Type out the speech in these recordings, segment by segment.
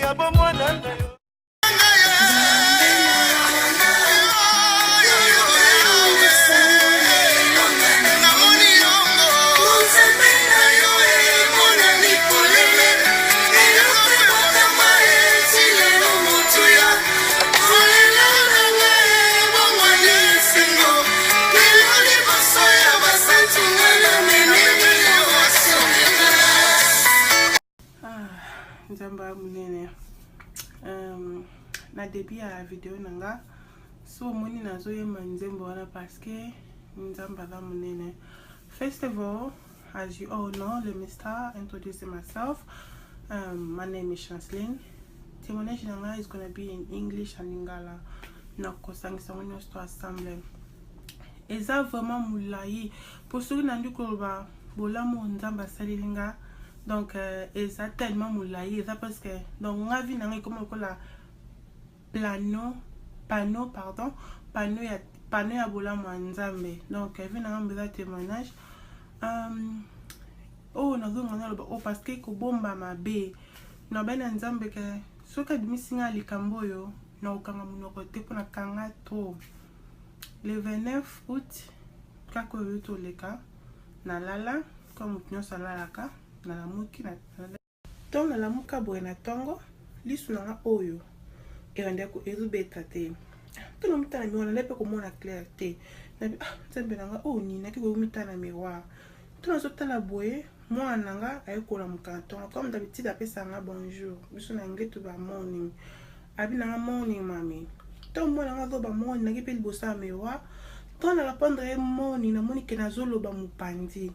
ya bomwana na yo. Nzamba munene na début ya vidéo nanga so moni nazo yema nzembo wana parce que nzamba la munene. First of all, as you all know, let me start introducing myself. My name is Chanceline. Témoignage nanga is gonna be in English and Lingala. Na kosangisa mwenye sto assemble. Eza vraiment moulayi pour ceux qui n'ont pas bola mo nzamba salilinga. Donc eza tellement moulayi eza parce que donc nga vi nanga comme la panneau ya bola mo nzambe. Donc vi nanga mbeza témoignage nazo ngana loba parce que ko bomba mabe na bana nzambe ke soka dimisinga likambo yo na okanga munoko te pona kanga to. Le 29 août kako yoto leka na lala comme tunyo salalaka na la muki na ton na la muka boye na tongo lisu na oyo erande ko ezubeta te to no mutana mi wana lepe ko mona clarté na tsembe nanga ni na kiko mitana miroir to na sotala boye mwana nga ayikola mukanton comme d'habitude apesa nga bonjour biso na ngeto ba morning abi na morning mami to mwana nga zo ba morning na kipe libosa miroir to na répondre morning na moni ke na zoloba mupandi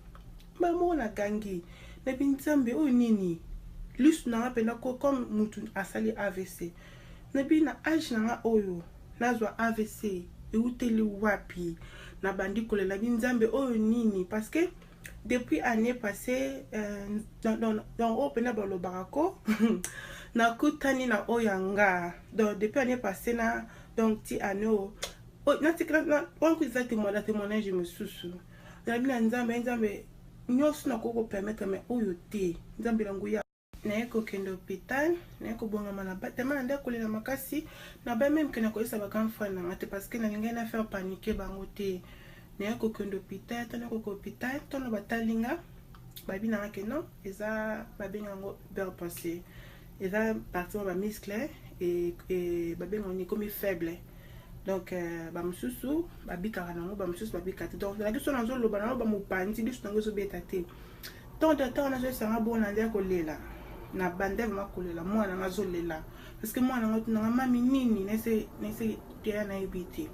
ba mona gangi na binzambe nini lus na penda ko comme mutu asali AVC na bina age na oyo nazwa AVC uteli wapi na bandi kolela binzambe nini parce que depuis année passée dans opena ba lo barako na kutani na oyanga donc depuis année passée na donc ti ano na tikra na on ku za témoignage me susu na bina nzambe nyos na koko permettre me oyo te nzambe langu ya na eko kende hôpital na eko bonga mana batema na ndeko lela makasi na ba même que na ko esa ba kamfa na ngate parce que na linga na faire paniquer bango te na eko kende hôpital to na ko hôpital to na batalinga babi na ke non eza babenga ngo ber passé eza partie ba muscle et babenga ni comme faible. Donc ba mususu babika kanango ba mususu babika te donc la question nazo loba na ba mupandi biso nango zo beta te donc temps na zo sanga bona ndia kolela na bande ma kolela mwana ngazo lela parce que mwana ngoto na mami nini nese tia na ibiti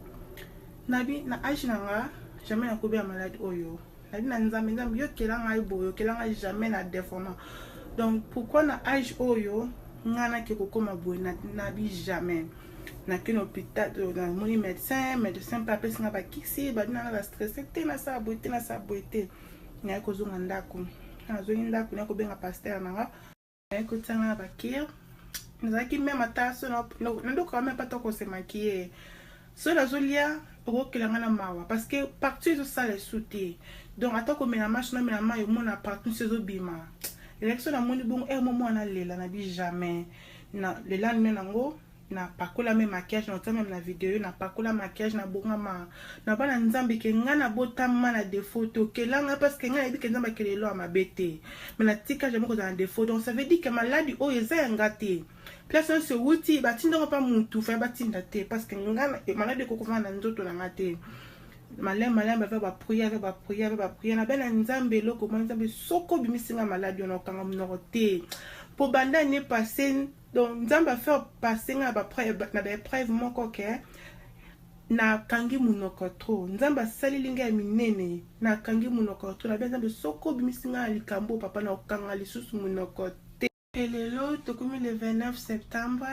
nabi na age nanga jamais na kubia malade oyo nabi na nzambe yo kelanga iboyo kelanga jamais na déformant. Donc pourquoi na age oyo ngana ke kokoma boy na bi jamais na kin hôpital na moni médecin pas pesi nga ba kisi ba dina la stressé te na sa boité na ko zonga ndako na zo ndako na ko benga pasteur na ko tsanga ba kir na ki même ataso na ndo quand même pas to ko se maquiller so la zolia ro kelanga na mawa parce que partout zo ça les souté donc atako mena marche na mena mayo mona partout se zo bima élection na moni bon moment na lela na bi jamais na lela nango na pakola même maquillage na même la vidéo na pakola maquillage na bongama na bana nzambe ke ngana botama na des photos ke langa parce que ngana bi ke nzamba ke lelo amabete mais na tika jamais ko dans des photos donc ça veut dire que maladie o eza ngate place se wuti batinda pas mutu fa batinda te parce que ngana maladie ko ko na nzoto na ngate malem ba prière na bana nzambe loko nzambe soko bimisinga maladie na kanga mnoko te pour banda ne passer. Donc nzamba faire passer na ba preuve moko ke na kangi munoko tro nzamba sali linga minene na kangi munoko tro na nzambe soko bimisinga likambo papa na kanga lisusu munoko te. Et lelo tokumi le 29 septembre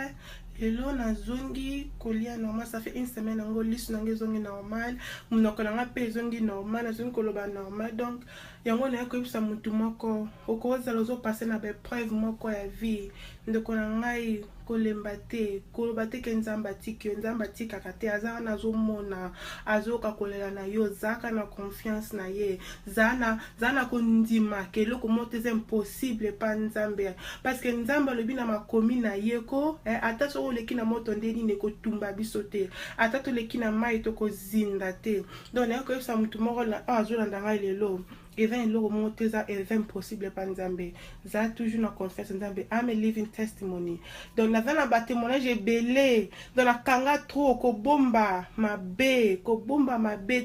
lelo na zongi kolia normal ça fait une semaine ngo lisu na zongi normal munoko na pe zongi normal na zongi koloba normal donc yango na koyebisa mutu moko okozala ozopase na baepreuve moko ya vie ndeko na ngai kolemba te koloba te ke nzambe atiki yo nzambe atikaka te aza wana azomona azoyoka kolela na yo zaka na confiance na ye zana kondima ke eloko moko te eza impossible pa nzambe parce que nzambe alobi na makomi na ye ko ata soki oleki na moto nde nini ekotumba biso te ata toleki na mai tokozinda te donc naye koyebisa mutu moko azolanda ngai lelo eza eloko moko te eza impossible pa nzambe za toujours na confiance nzambe am a living testimony donc naza na batémoignage ebele donc nakanga trop kobomba mabe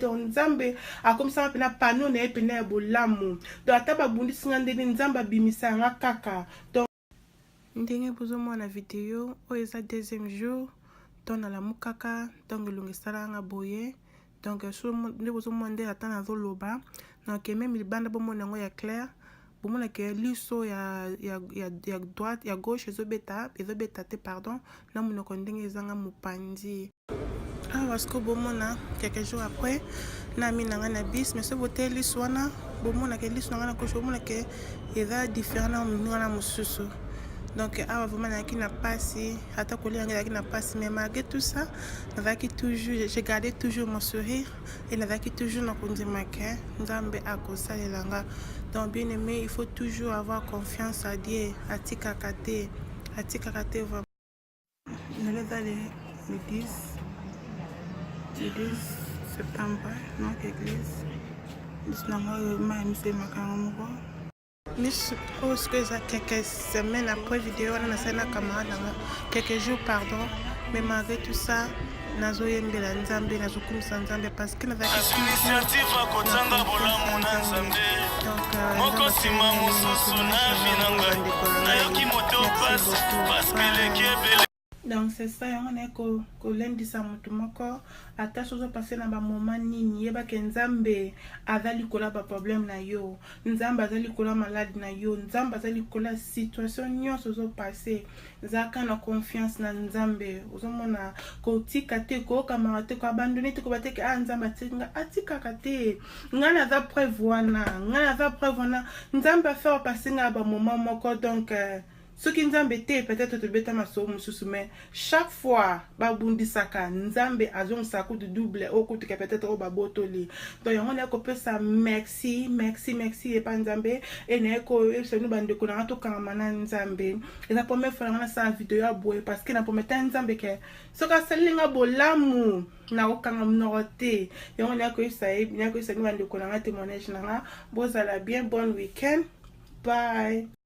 donc nzambe akomisanga mpena pano na ye pena ya bolamu donc ata babundisi nga ndenge nzambe abimisa yanga kaka donc ndenge bozomona video oyo eza deuxième jour donc nalamukaka donc elongo esalanga boye donc nde bozomona nde ata nazoloba donc même libanda bomona yango ya clair bomona ke liso ya droite ya gauche ezobeta te pardon na monoko ndenge ezanga mopanzi awa siko bomona quelques jours après na mi nanga na bis mais so bote liso wana bomona ke liso nanga na gauche bomona ke eza différent na moninga na mosusu donc awa vraiment nazalaki na pasi ata kolia yango ezalaki na pasi mais malgré tout ça nazalaki toujours j'ai gardé toujours mon sourire et nazalaki toujours na kondima ke nzambe akosalela nga donc bien aimé il faut toujours avoir confiance à Dieu atikaka te vraiment nalo eza le 10 septembre donc église nango mayemisemakango moko Miss Oscar quelques semaines après vidéo on a fait na camarade quelques jours pardon mais malgré tout ça nazo yembela nzambe nazo kumisa nzambe parce que naza initiative akotanga bolamu na nzambe moko sima mosusu na vinanga nayoki moto parce que lekebele donc c'est ça yango na kolendisa mutu moko ata sozo passer na ba moment nini yeba ke nzambe azali kola ba problème na yo nzambe azali kola malade na yo nzambe azali kola situation nyonso zo passer zaka na confiance na nzambe ozomona kotika te ko kamara te ko abandonner te ko bateke nzambe atikaka te ngana za preuve wana nzambe a faire passer na ba moment moko donc ce qui nzambe te peut-être te beta maso mususu mais chaque fois babundisaka nzambe azongisa kutu double okutu ke peut-être o babotoli donc yango na kopesa merci et pa nzambe et na ko esenu bandeko na tokanga na nzambe et la première fois na sa vidéo ya boye parce que na prometa nzambe ke soka salinga bolamu na okanga mnote yango na ko esenu bandeko na témoignage na bozala bien bon week-end bye.